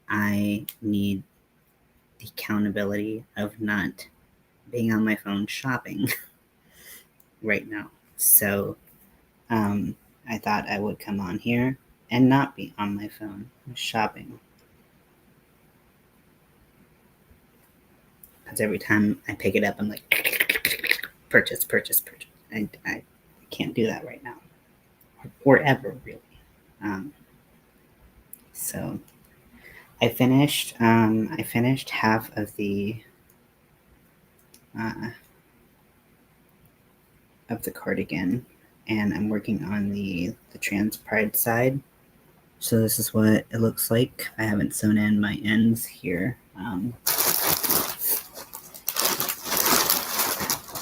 I need the accountability of not being on my phone shopping right now. So I thought I would come on here and not be on my phone shopping. Because every time I pick it up, I'm like, purchase, purchase, purchase. I can't do that right now. Or ever, really. So I finished half uh, of the cardigan, and I'm working on the trans pride side. So this is what it looks like. I haven't sewn in my ends here.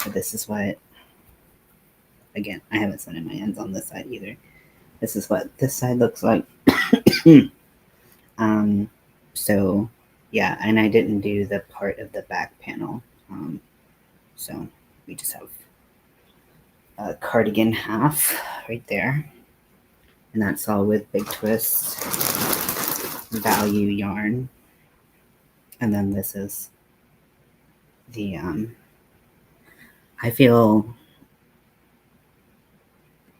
But this is what, again, I haven't sewn in my ends on this side either. This is what this side looks like. So yeah, and I didn't do the part of the back panel. So we just have a cardigan half right there. And that's all with Big Twist value yarn. And then this is the I feel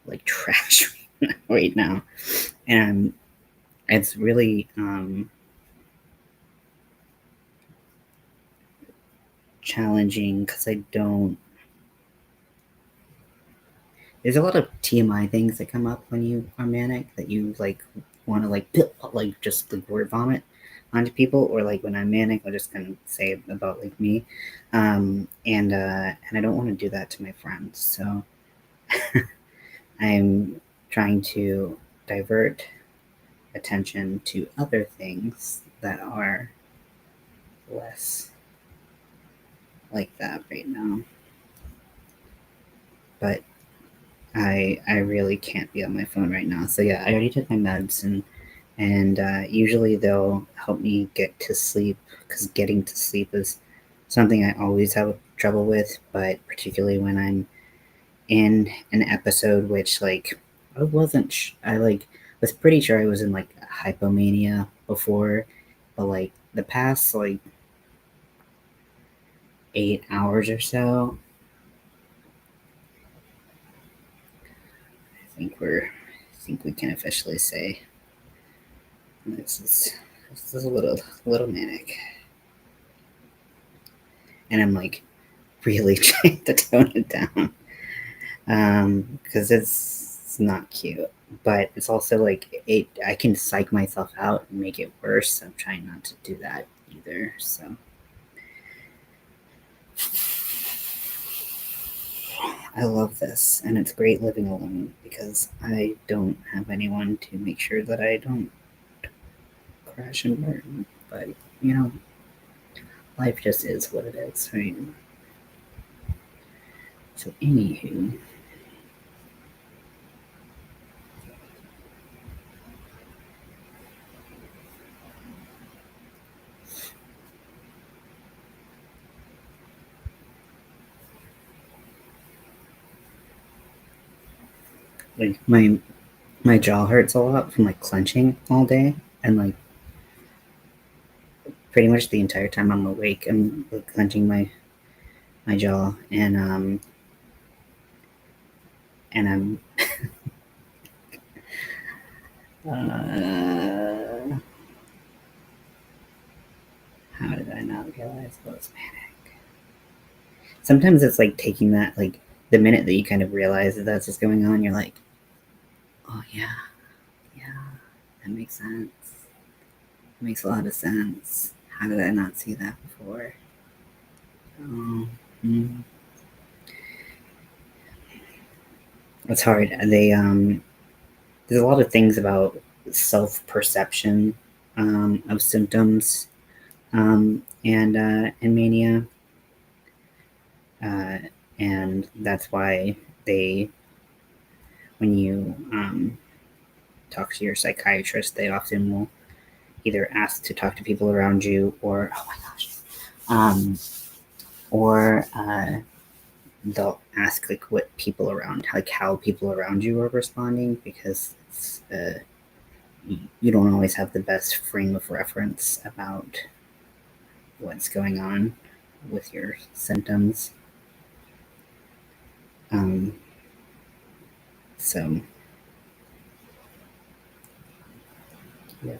like trash right now, and it's really challenging because I don't. There's a lot of TMI things that come up when you are manic that you like want to like just like word vomit onto people, or like when I'm manic, I'll just kind of say about like me, and I don't want to do that to my friends, so I'm trying to divert attention to other things that are less like that right now. But I really can't be on my phone right now. So yeah, I already took my meds, and usually they'll help me get to sleep, because getting to sleep is something I always have trouble with, but particularly when I'm in an episode, which like I wasn't I like was pretty sure I was in like hypomania before, but like the past like 8 hours or so, I think we can officially say this is a little manic, and I'm like really trying to tone it down, because it's not cute, but it's also like I can psych myself out and make it worse. I'm trying not to do that either. So I love this, and it's great living alone because I don't have anyone to make sure that I don't crash and burn. But you know, life just is what it is, right? So, anywho, like my jaw hurts a lot from like clenching all day, and like pretty much the entire time I'm awake, I'm like, clenching my jaw, and I'm how did I not realize I was manic? Sometimes it's like taking that, like the minute that you kind of realize that that's what's going on, you're like, oh yeah, that makes sense. It makes a lot of sense. How did I not see that before? Oh, it's hard. There's a lot of things about self perception of symptoms, and mania, uh, and that's why they, when you talk to your psychiatrist, they often will either ask to talk to people around you, or oh my gosh, or they'll ask like what people around, like how people around you are responding, because it's you don't always have the best frame of reference about what's going on with your symptoms. Um, so, yeah.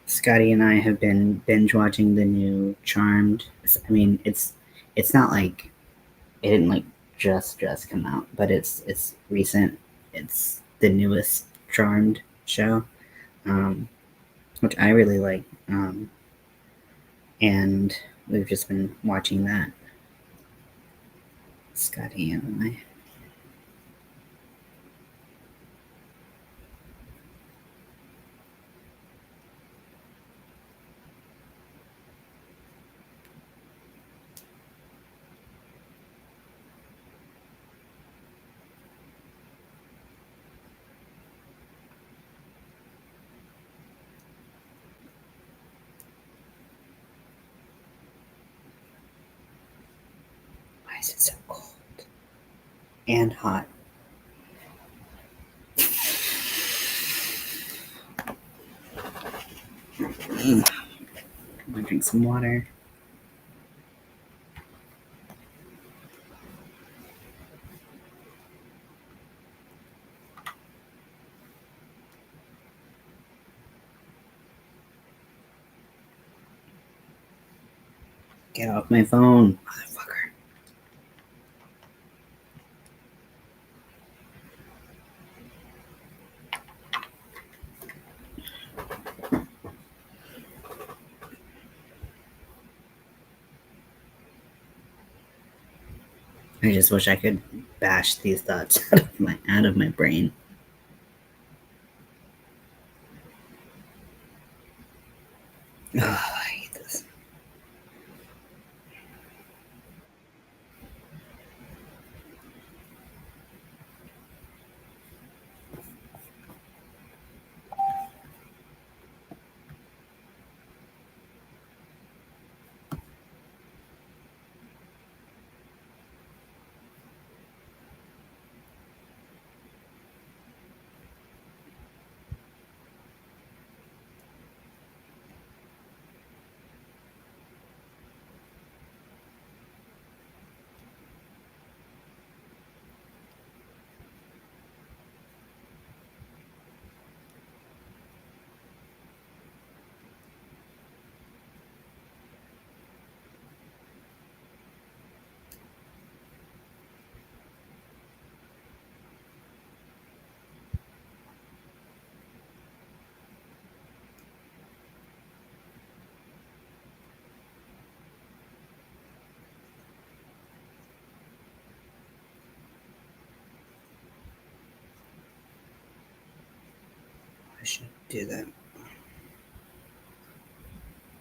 Scotty and I have been binge watching the new Charmed. I mean, it's not like it didn't like just come out, but it's recent. It's the newest Charmed show, um, which I really like, and we've just been watching that. Scotty and I. Why is it so cold and hot? I'm gonna drink some water. Get off my phone, motherfucker. I just wish I could bash these thoughts out of my brain. Oh, I hate this. I should do that.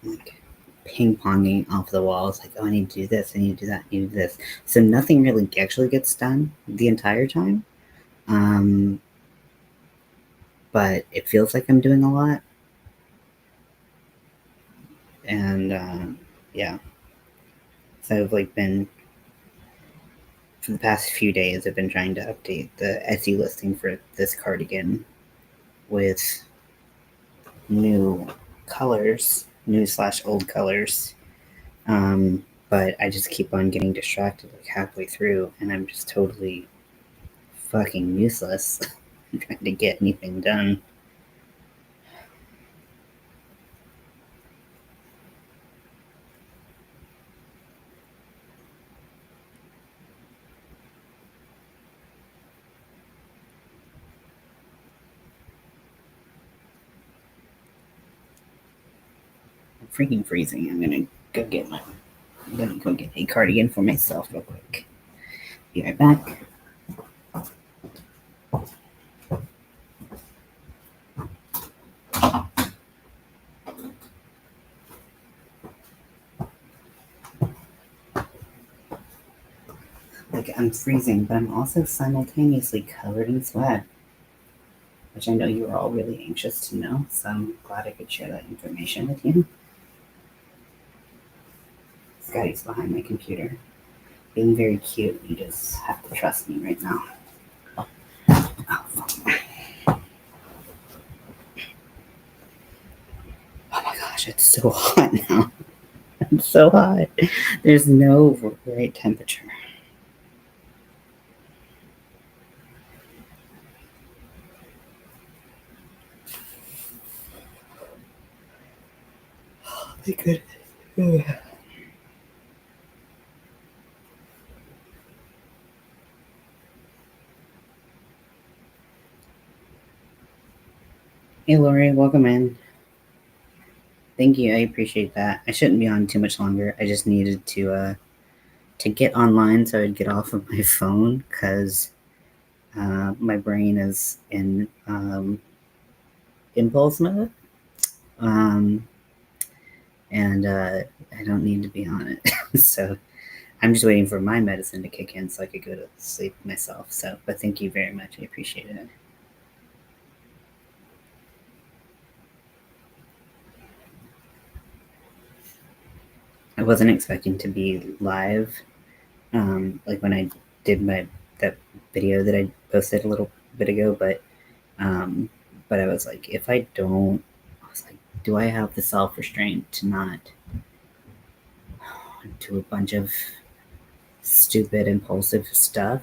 Like ping ponging off the walls, like, oh, I need to do this, I need to do that, I need to do this. So nothing really actually gets done the entire time. Um, but it feels like I'm doing a lot. And yeah. So I've like been for the past few days I've been trying to update the Etsy listing for this cardigan with new colors, new slash old colors. But I just keep on getting distracted like halfway through, and I'm just totally fucking useless trying to get anything done. I'm freaking freezing. I'm gonna go get my Let me go get a cardigan for myself real quick. Be right back. Like, I'm freezing, but I'm also simultaneously covered in sweat, which I know you were all really anxious to know, so I'm glad I could share that information with you. Scotty's behind my computer, being very cute. You just have to trust me right now. Oh my gosh, it's so hot now. It's so hot. There's no right temperature. Oh my goodness. Hey Lori, welcome in. Thank you, I appreciate that. I shouldn't be on too much longer. I just needed to get online so I'd get off of my phone because my brain is in impulse mode. And I don't need to be on it. So I'm just waiting for my medicine to kick in so I could go to sleep myself. So, but thank you very much. I appreciate it. I wasn't expecting to be live. Like when I did that video that I posted a little bit ago, but I was like, if I don't, I was like, do I have the self restraint to not do a bunch of stupid impulsive stuff?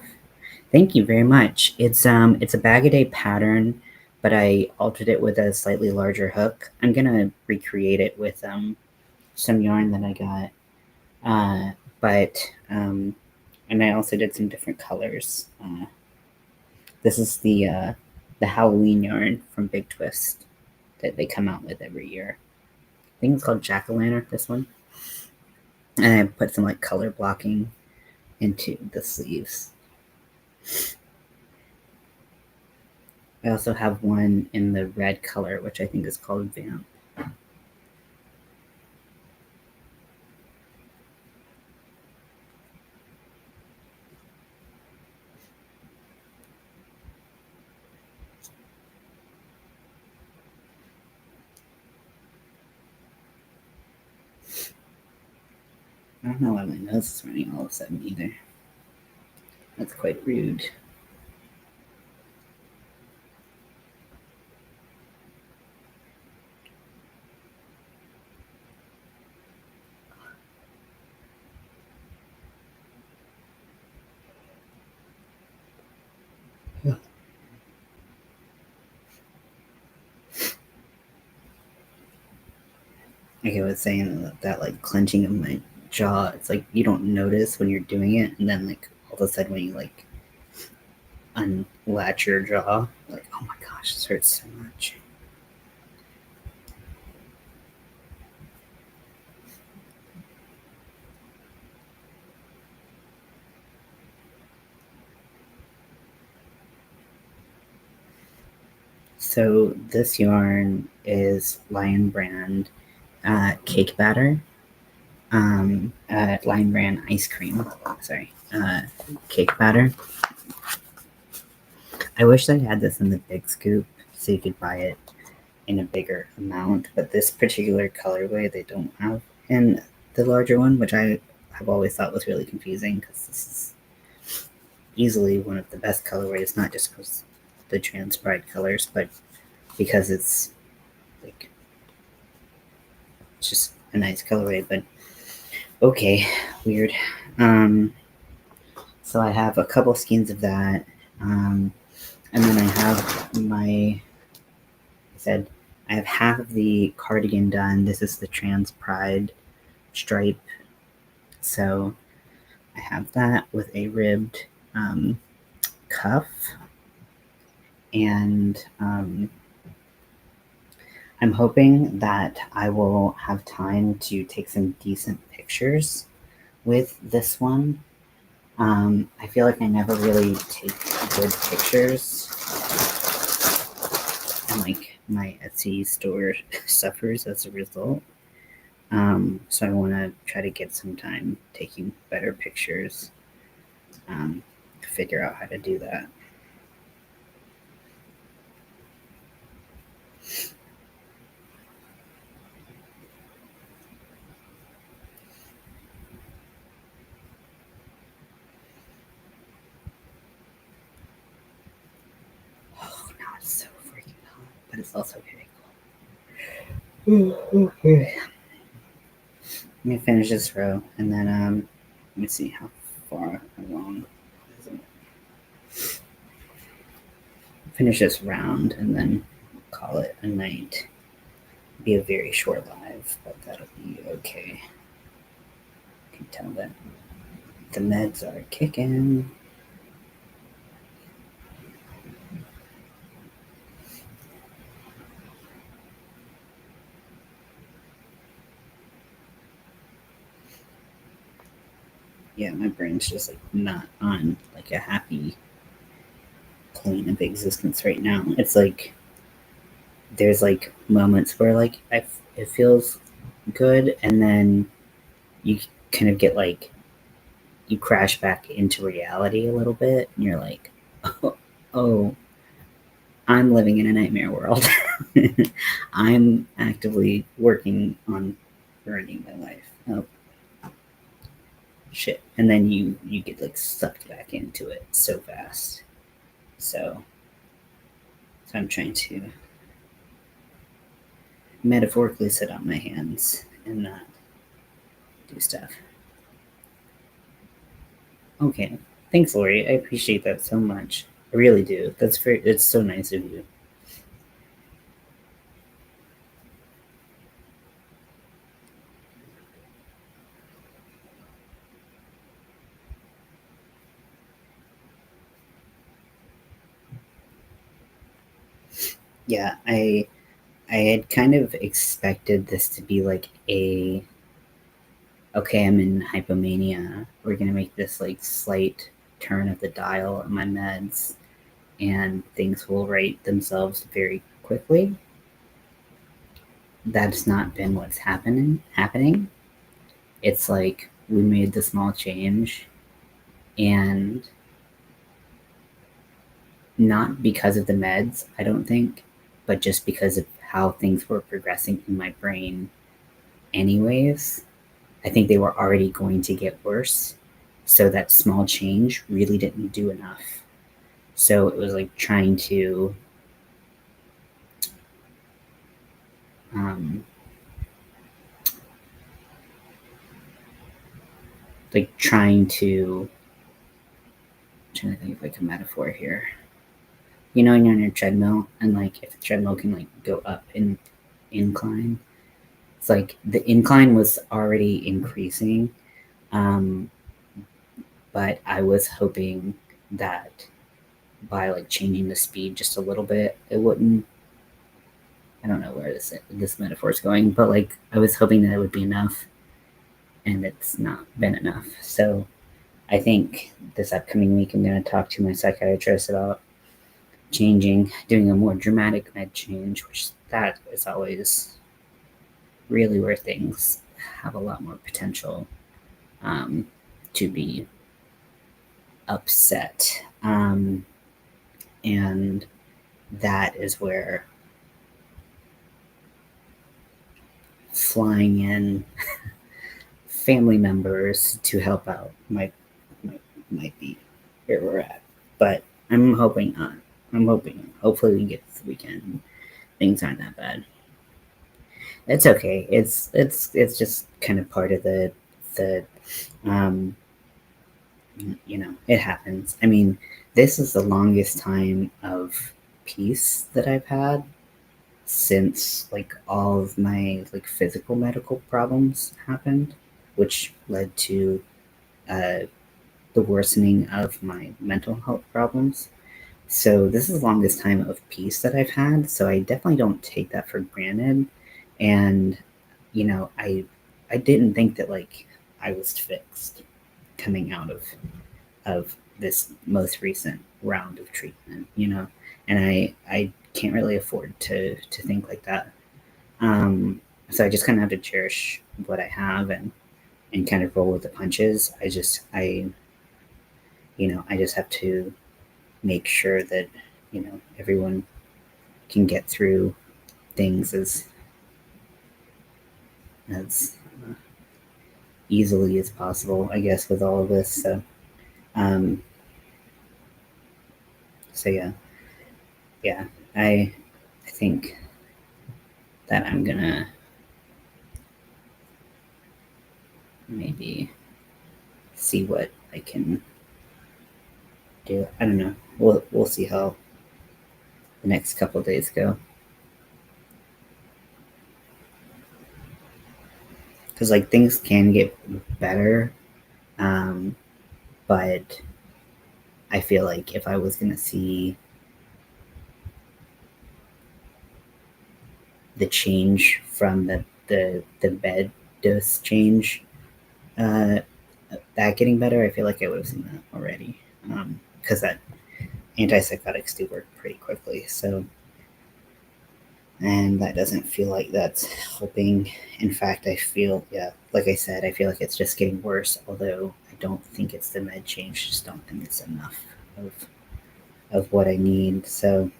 Thank you very much. It's a Bag-O-Day pattern, but I altered it with a slightly larger hook. I'm gonna recreate it with some yarn that I got, but and I also did some different colors. This is the Halloween yarn from Big Twist that they come out with every year. I think it's called Jack-O-Lantern. This one, and I put some like color blocking into the sleeves. I also have one in the red color, which I think is called Vamp. I don't know why my nose is running all of a sudden either. That's quite rude. Like I was saying, that like clenching of my jaw, it's like you don't notice when you're doing it, and then like all of a sudden when you like unlatch your jaw, like, oh my gosh, this hurts so much. So this yarn is Lion Brand cake batter, Lion Brand ice cream. Sorry, cake batter. I wish they had this in the big scoop so you could buy it in a bigger amount, but this particular colorway they don't have in the larger one, which I have always thought was really confusing because this is easily one of the best colorways, not just because the trans pride colors, but because it's like it's just a nice colorway. But okay, weird. So I have a couple skeins of that, and then I have I have half of the cardigan done. This is the trans pride stripe. So I have that with a ribbed cuff, and I'm hoping that I will have time to take some decent pictures with this one, I feel like I never really take good pictures, and like my Etsy store suffers as a result. So I want to try to get some time taking better pictures, to figure out how to do that. Oh, now it's so freaking hot, but it's also very cold. Okay. Let me finish this row, and then let me see how far along is it. Finish this round, and then call it a night. Be a very short live, but that'll be okay. I can tell that the meds are kicking. Yeah, my brain's just like not on like a happy plane of existence right now. It's like there's like moments where like it feels good, and then you kind of get like you crash back into reality a little bit, and you're like, oh, I'm living in a nightmare world. I'm actively working on ruining my life. Oh shit! And then you get like sucked back into it so fast. So I'm trying to metaphorically sit on my hands and not do stuff. Okay. Thanks, Lori. I appreciate that so much. I really do. It's so nice of you. Yeah, I had kind of expected this to be like a okay, I'm in hypomania. We're gonna make this like slight turn of the dial on my meds, and things will right themselves very quickly. That's not been what's happening. It's like we made the small change, and not because of the meds, I don't think, but just because of how things were progressing in my brain anyways. I think they were already going to get worse. So that small change really didn't do enough. So it was like trying to um, like trying to I'm trying to think of like a metaphor here. You know, when you're on your treadmill, and like if the treadmill can like go up in incline, it's like the incline was already increasing, um, but I was hoping that by like changing the speed just a little bit, it wouldn't. I don't know where this metaphor is going, but like I was hoping that it would be enough, and it's not been enough. So I think this upcoming week I'm going to talk to my psychiatrist about doing a more dramatic med change, which that is always really where things have a lot more potential um, to be upset. And that is where flying in family members to help out might be where we're at. But I'm hoping not. I'm hoping. Hopefully we can get this weekend. Things aren't that bad. It's okay. It's just kind of part of the um, it happens. I mean, this is the longest time of peace that I've had since like all of my like physical medical problems happened, which led to uh, the worsening of my mental health problems. So this is the longest time of peace that I've had. So I definitely don't take that for granted. And I didn't think that like I was fixed coming out of this most recent round of treatment, and I can't really afford to think like that. So I just kind of have to cherish what I have and kind of roll with the punches. I just have to make sure that everyone can get through things as easily as possible, I guess, with all of this. Um, so yeah, I think that I'm gonna maybe see what I can do. I don't know. We'll see how the next couple days go. Because like things can get better, um, but I feel like if I was gonna see the change from the bed dose change, uh, that getting better, I feel like I would have seen that already. Because that antipsychotics do work pretty quickly. So, and that doesn't feel like that's helping. In fact, I feel, yeah, like I said, I feel like it's just getting worse. Although I don't think it's the med change. Just don't think it's enough of of what I need. So,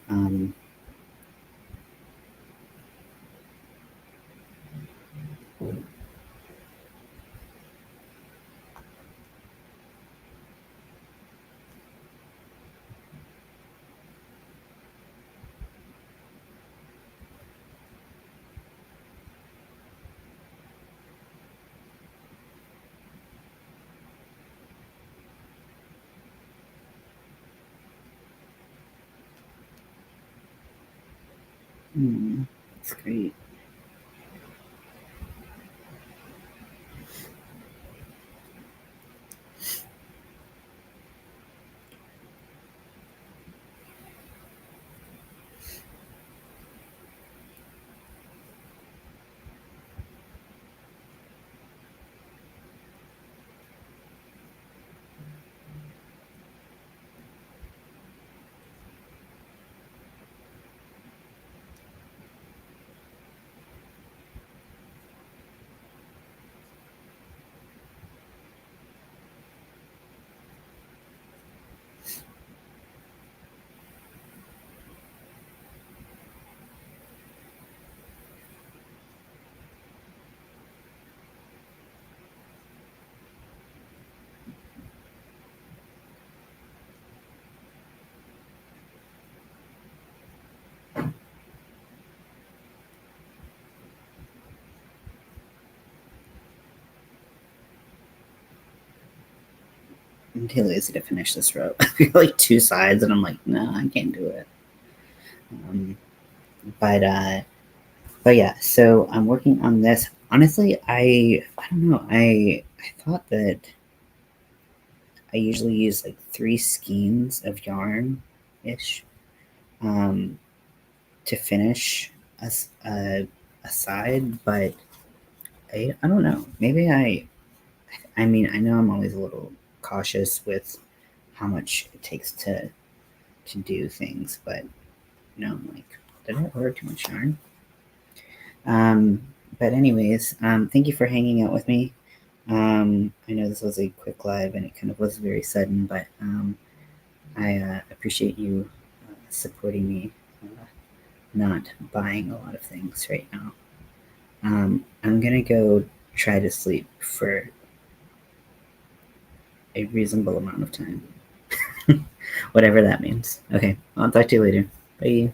that's great. I'm too lazy to finish this row. I feel like two sides, and I'm like, no, I can't do it. Um, but yeah, so I'm working on this. Honestly, I don't know. I thought that I usually use like three skeins of yarn ish, um, to finish a side, but I don't know. Maybe I mean I know I'm always a little cautious with how much it takes to do things, but I'm like, did I order too much yarn? Um, but anyways, thank you for hanging out with me. I know this was a quick live and it kind of was very sudden, but I appreciate you supporting me, not buying a lot of things right now. I'm gonna go try to sleep for a reasonable amount of time, whatever that means. Okay, I'll talk to you later. Bye.